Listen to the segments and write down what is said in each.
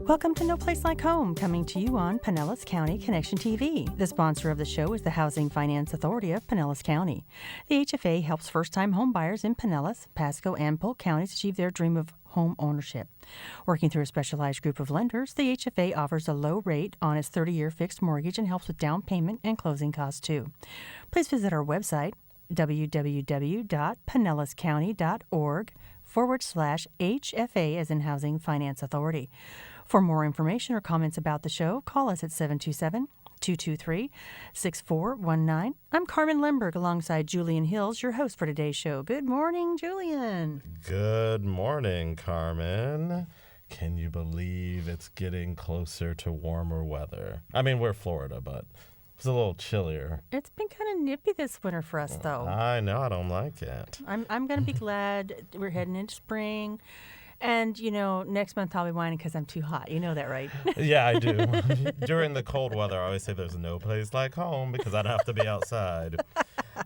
Welcome to No Place Like Home, coming to you on Pinellas County Connection TV. The sponsor of the show is the Housing Finance Authority of Pinellas County. The HFA helps first-time home buyers in Pinellas, Pasco, and Polk counties achieve their dream of home ownership. Working through a specialized group of lenders, the HFA offers a low rate on its 30-year fixed mortgage and helps with down payment and closing costs, too. Please visit our website, www.pinellascounty.org/HFA as in Housing Finance Authority. For more information or comments about the show, call us at 727-223-6419. I'm Carmen Lemberg alongside Julian Hills, your host for today's show. Good morning, Julian. Good morning, Carmen. Can you believe it's getting closer to warmer weather? I mean, we're Florida, but it's a little chillier. It's been kind of nippy this winter for us, though. I know. I don't like it. I'm going to be glad we're heading into spring. And, you know, next month I'll be whining because I'm too hot. You know that, right? Yeah, I do. During the cold weather, I always say there's no place like home because I don't have to be outside.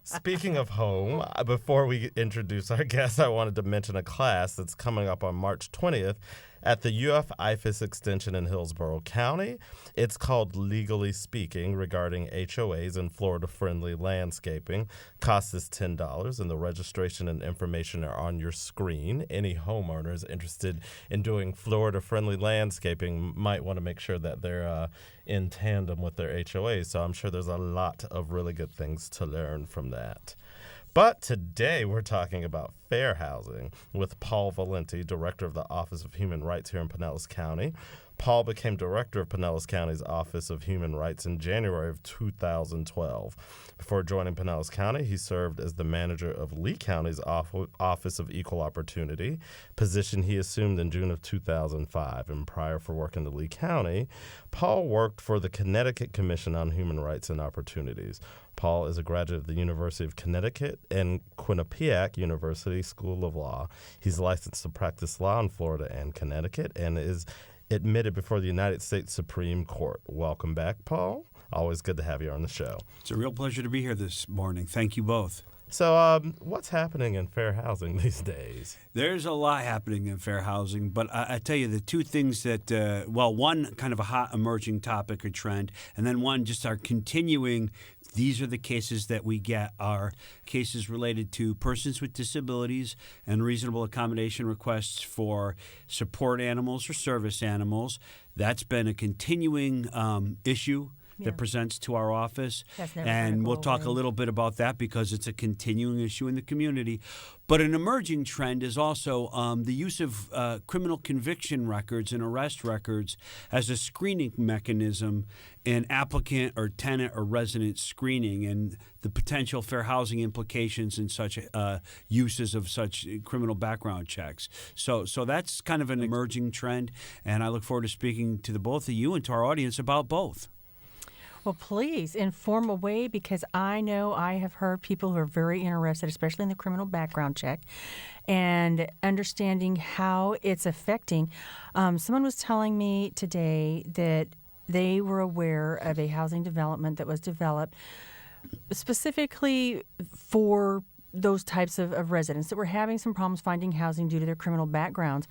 Speaking of home, before we introduce our guest, I wanted to mention a class that's coming up on March 20th at the UF IFAS Extension in Hillsborough County. It's called Legally Speaking, regarding HOAs and Florida-friendly landscaping. Cost is $10, and the registration and information are on your screen. Any homeowners interested in doing Florida-friendly landscaping might want to make sure that they're in tandem with their HOAs, so I'm sure there's a lot of really good things to learn from that. But today we're talking about fair housing with Paul Valenti, Director of the Office of Human Rights here in Pinellas County. Paul became Director of Pinellas County's Office of Human Rights in January of 2012. Before joining Pinellas County, he served as the manager of Lee County's Office of Equal Opportunity, position he assumed in June of 2005. And prior for working in Lee County, Paul worked for the Connecticut Commission on Human Rights and Opportunities. Paul is a graduate of the University of Connecticut and Quinnipiac University School of Law. He's licensed to practice law in Florida and Connecticut and is admitted before the United States Supreme Court. Welcome back, Paul. Always good to have you on the show. It's a real pleasure to be here this morning. Thank you both. So what's happening in fair housing these days? There's a lot happening in fair housing, but I tell you the two things that, one kind of a hot emerging topic or trend, and then one just our continuing. These are the cases that we get are cases related to persons with disabilities and reasonable accommodation requests for support animals or service animals. That's been a continuing issue that presents to our office. And we'll talk a little bit about that because it's a continuing issue in the community. But an emerging trend is also the use of criminal conviction records and arrest records as a screening mechanism in applicant or tenant or resident screening and the potential fair housing implications in such uses of such criminal background checks. So that's kind of an emerging trend, and I look forward to speaking to the both of you and to our audience about both. Well, please inform away because I know I have heard people who are very interested, especially in the criminal background check, and understanding how it's affecting. Someone was telling me today that they were aware of a housing development that was developed specifically for those types of residents that were having some problems finding housing due to their criminal backgrounds,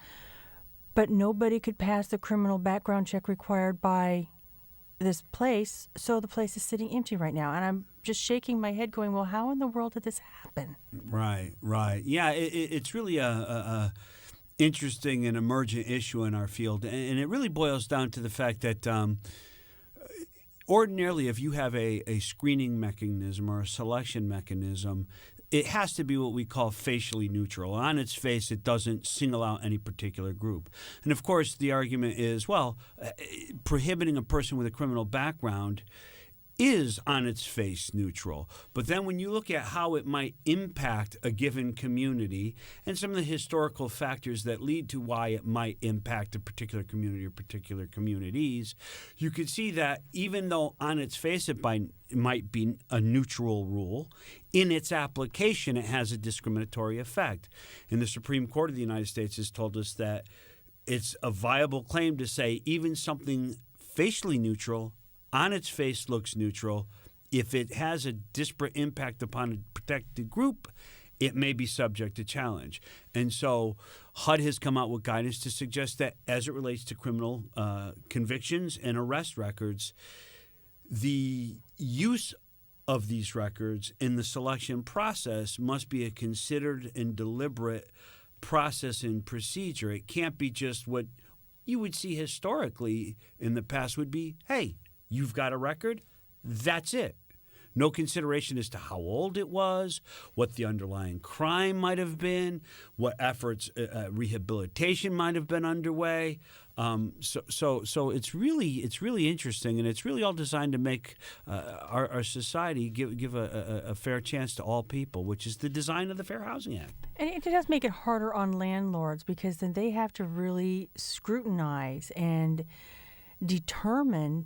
but nobody could pass the criminal background check required by this place, so the place is sitting empty right now. And I'm just shaking my head going, well, how in the world did this happen? Right. Yeah, it's really a interesting and emergent issue in our field. And it really boils down to the fact that ordinarily if you have a screening mechanism or a selection mechanism, it has to be what we call facially neutral. On its face, it doesn't single out any particular group. And of course, the argument is, prohibiting a person with a criminal background is on its face neutral. But then when you look at how it might impact a given community and some of the historical factors that lead to why it might impact a particular community or particular communities, you could see that even though on its face it might be a neutral rule, in its application it has a discriminatory effect. And the Supreme Court of the United States has told us that it's a viable claim to say even something facially neutral on its face looks neutral. If it has a disparate impact upon a protected group, it may be subject to challenge. And so HUD has come out with guidance to suggest that as it relates to criminal convictions and arrest records, the use of these records in the selection process must be a considered and deliberate process and procedure. It can't be just what you would see historically in the past would be, hey, you've got a record, that's it. No consideration as to how old it was, what the underlying crime might have been, what efforts, rehabilitation might have been underway. So it's really interesting, and it's really all designed to make our society give a fair chance to all people, which is the design of the Fair Housing Act. And it does make it harder on landlords because then they have to really scrutinize and determine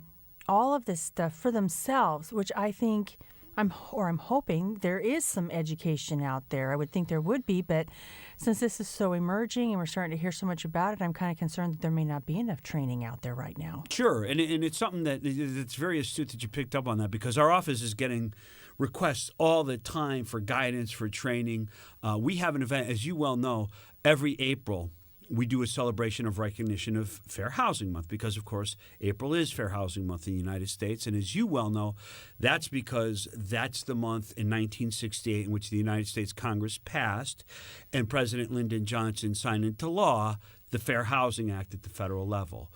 all of this stuff for themselves, which I think I'm hoping there is some education out there. I would think there would be, but since this is so emerging and we're starting to hear so much about it, I'm kind of concerned that there may not be enough training out there right now. Sure, and it's something that's very astute that you picked up on that, because our office is getting requests all the time for guidance, for training. We have an event, as you well know, every April. We do a celebration of recognition of Fair Housing Month because, of course, April is Fair Housing Month in the United States. And as you well know, that's because that's the month in 1968 in which the United States Congress passed and President Lyndon Johnson signed into law the Fair Housing Act at the federal level.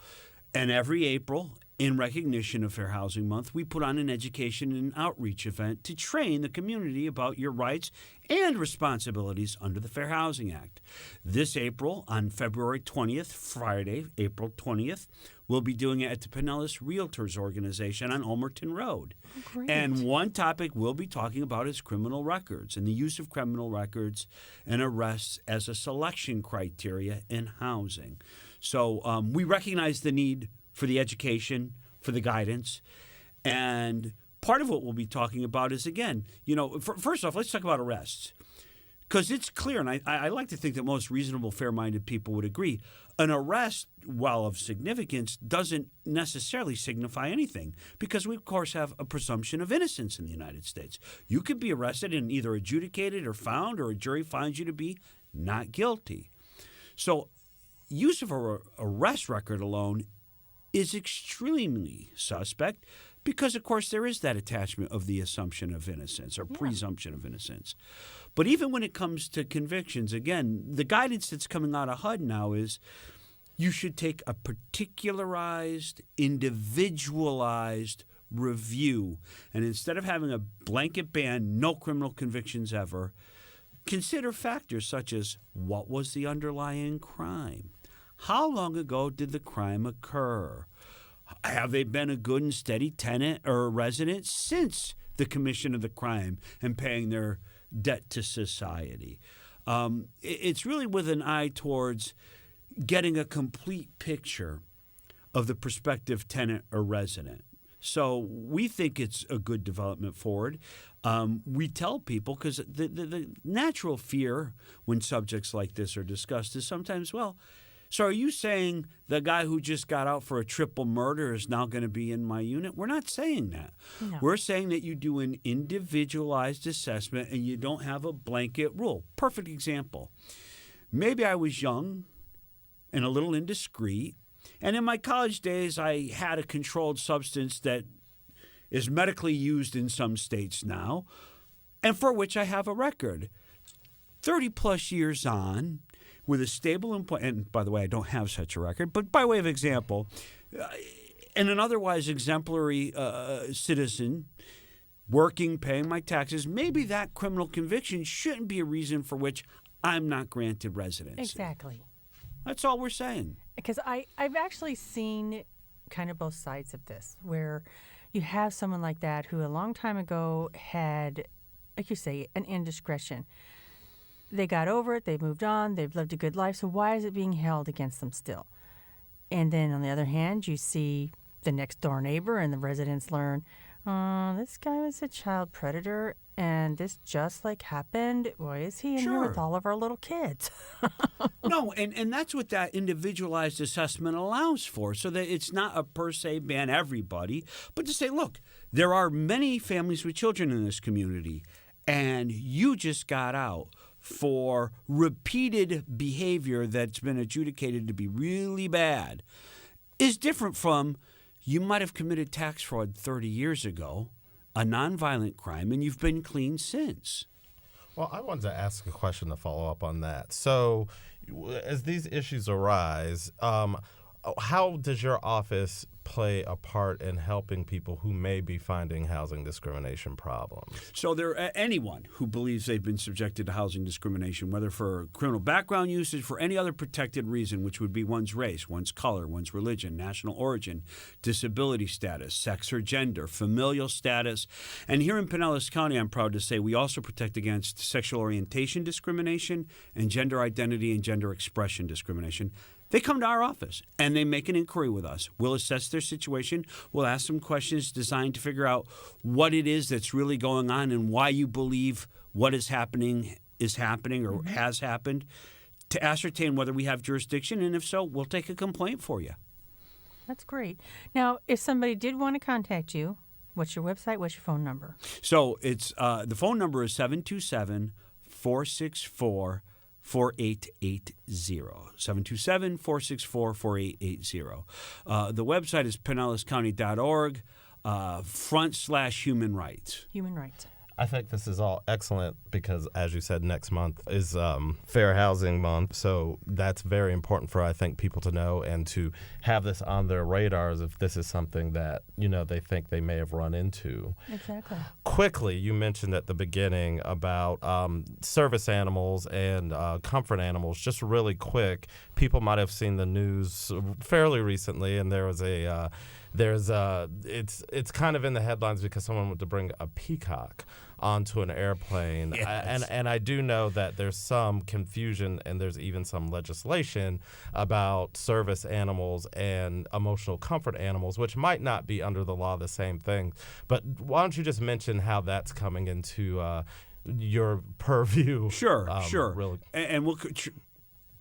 And every April, in recognition of Fair Housing Month, we put on an education and outreach event to train the community about your rights and responsibilities under the Fair Housing Act. This April, on February 20th, Friday, April 20th, we'll be doing it at the Pinellas Realtors Organization on Ulmerton Road. Oh, great. And one topic we'll be talking about is criminal records and the use of criminal records and arrests as a selection criteria in housing. So we recognize the need for the education, for the guidance. And part of what we'll be talking about is, again, first off, let's talk about arrests. Because it's clear, and I like to think that most reasonable, fair-minded people would agree, an arrest, while of significance, doesn't necessarily signify anything. Because we, of course, have a presumption of innocence in the United States. You could be arrested and either adjudicated or found, or a jury finds you to be not guilty. So use of an arrest record alone is extremely suspect because, of course, there is that attachment of the assumption of innocence or presumption of innocence. But even when it comes to convictions, again, the guidance that's coming out of HUD now is you should take a particularized, individualized review. And instead of having a blanket ban, no criminal convictions ever, consider factors such as what was the underlying crime? How long ago did the crime occur? Have they been a good and steady tenant or resident since the commission of the crime and paying their debt to society? It's really with an eye towards getting a complete picture of the prospective tenant or resident. So we think it's a good development forward. We tell people, because the natural fear when subjects like this are discussed is sometimes, so are you saying the guy who just got out for a triple murder is now going to be in my unit? We're not saying that. No. We're saying that you do an individualized assessment and you don't have a blanket rule. Perfect example. Maybe I was young and a little indiscreet, and in my college days I had a controlled substance that is medically used in some states now, and for which I have a record. 30-plus years on, with a stable employment, and by the way, I don't have such a record, but by way of example, and an otherwise exemplary citizen, working, paying my taxes, maybe that criminal conviction shouldn't be a reason for which I'm not granted residency. Exactly. That's all we're saying. Because I've actually seen kind of both sides of this, where you have someone like that who a long time ago had, like you say, an indiscretion. They got over it, they've moved on, they've lived a good life, so why is it being held against them still? And then on the other hand, you see the next door neighbor and the residents learn, this guy was a child predator and this just happened. Why is he in here with all of our little kids? No, and that's what that individualized assessment allows for, so that it's not a per se ban everybody, but to say, look, there are many families with children in this community, and you just got out for repeated behavior that's been adjudicated to be really bad is different from you might have committed tax fraud 30 years ago, a nonviolent crime, and you've been clean since. Well, I wanted to ask a question to follow up on that. So, as these issues arise, how does your office play a part in helping people who may be finding housing discrimination problems? So anyone who believes they've been subjected to housing discrimination, whether for criminal background usage, for any other protected reason, which would be one's race, one's color, one's religion, national origin, disability status, sex or gender, familial status. And here in Pinellas County, I'm proud to say we also protect against sexual orientation discrimination and gender identity and gender expression discrimination. They come to our office and they make an inquiry with us. We'll assess their situation. We'll ask them questions designed to figure out what it is that's really going on and why you believe what is happening or has happened, to ascertain whether we have jurisdiction, and if so, we'll take a complaint for you. That's great. Now, if somebody did want to contact you, what's your website? What's your phone number? So it's the phone number is 727-464-4880. 727-464-4880. The website is pinellascounty.org, /human rights. Human rights. I think this is all excellent because, as you said, next month is Fair Housing Month. So that's very important for, I think, people to know and to have this on their radars if this is something that, they think they may have run into. Exactly. Quickly, you mentioned at the beginning about service animals and comfort animals. Just really quick, people might have seen the news fairly recently, and there was it's kind of in the headlines because someone went to bring a peacock onto an airplane. Yes. And I do know that there's some confusion and there's even some legislation about service animals and emotional comfort animals, which might not be under the law the same thing. But why don't you just mention how that's coming into your purview? Sure. Really. And we'll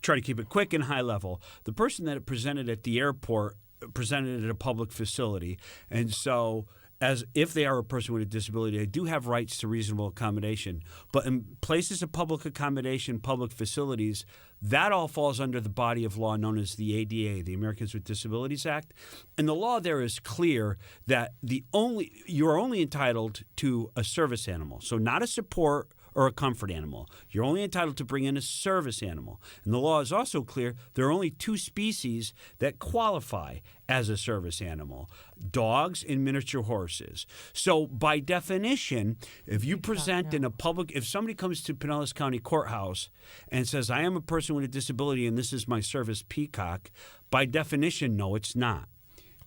try to keep it quick and high level. The person that presented at the airport presented at a public facility, and so as if they are a person with a disability, they do have rights to reasonable accommodation. But in places of public accommodation, public facilities, that all falls under the body of law known as the ADA, the Americans with Disabilities Act. And the law there is clear that you are only entitled to a service animal, so not a support or a comfort animal. You're only entitled to bring in a service animal. And the law is also clear there are only two species that qualify as a service animal: dogs and miniature horses. So by definition, if you present in a public, if somebody comes to Pinellas County Courthouse and says, I am a person with a disability and this is my service peacock, by definition, no, it's not.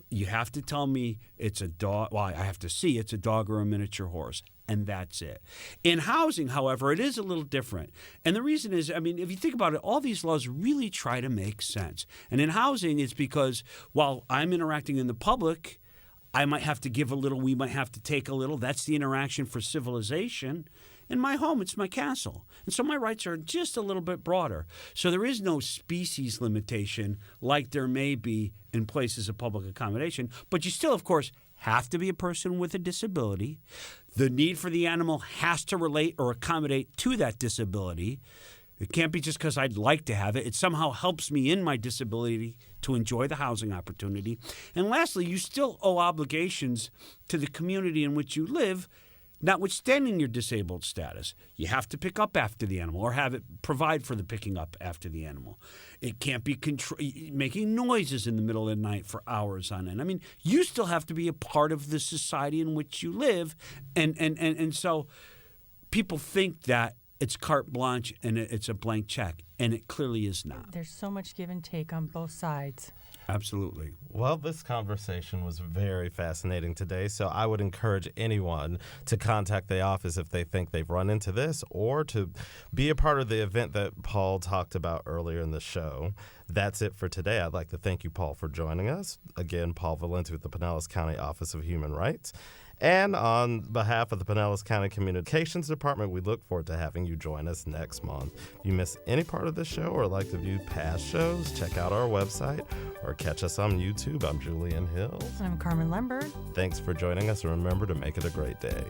You have to tell me it's a dog. Well, I have to see it's a dog or a miniature horse, and that's it. In housing, however, it is a little different. And the reason is, if you think about it, all these laws really try to make sense. And in housing, it's because while I'm interacting in the public, I might have to give a little, we might have to take a little. That's the interaction for civilization. In my home, it's my castle. And so my rights are just a little bit broader. So there is no species limitation like there may be in places of public accommodation. But you still, of course, have to be a person with a disability. The need for the animal has to relate or accommodate to that disability. It can't be just because I'd like to have it. It somehow helps me in my disability to enjoy the housing opportunity. And lastly, you still owe obligations to the community in which you live, notwithstanding your disabled status. You have to pick up after the animal or have it provide for the picking up after the animal. It can't be making noises in the middle of the night for hours on end. You still have to be a part of the society in which you live. And so people think that it's carte blanche and it's a blank check, and it clearly is not. There's so much give and take on both sides. Absolutely. Well, this conversation was very fascinating today, so I would encourage anyone to contact the office if they think they've run into this or to be a part of the event that Paul talked about earlier in the show. That's it for today. I'd like to thank you, Paul, for joining us. Again, Paul Valenti with the Pinellas County Office of Human Rights. And on behalf of the Pinellas County Communications Department, we look forward to having you join us next month. If you miss any part of the show or like to view past shows, check out our website or catch us on YouTube. I'm Julian Hills. I'm Carmen Lembert. Thanks for joining us, and remember to make it a great day.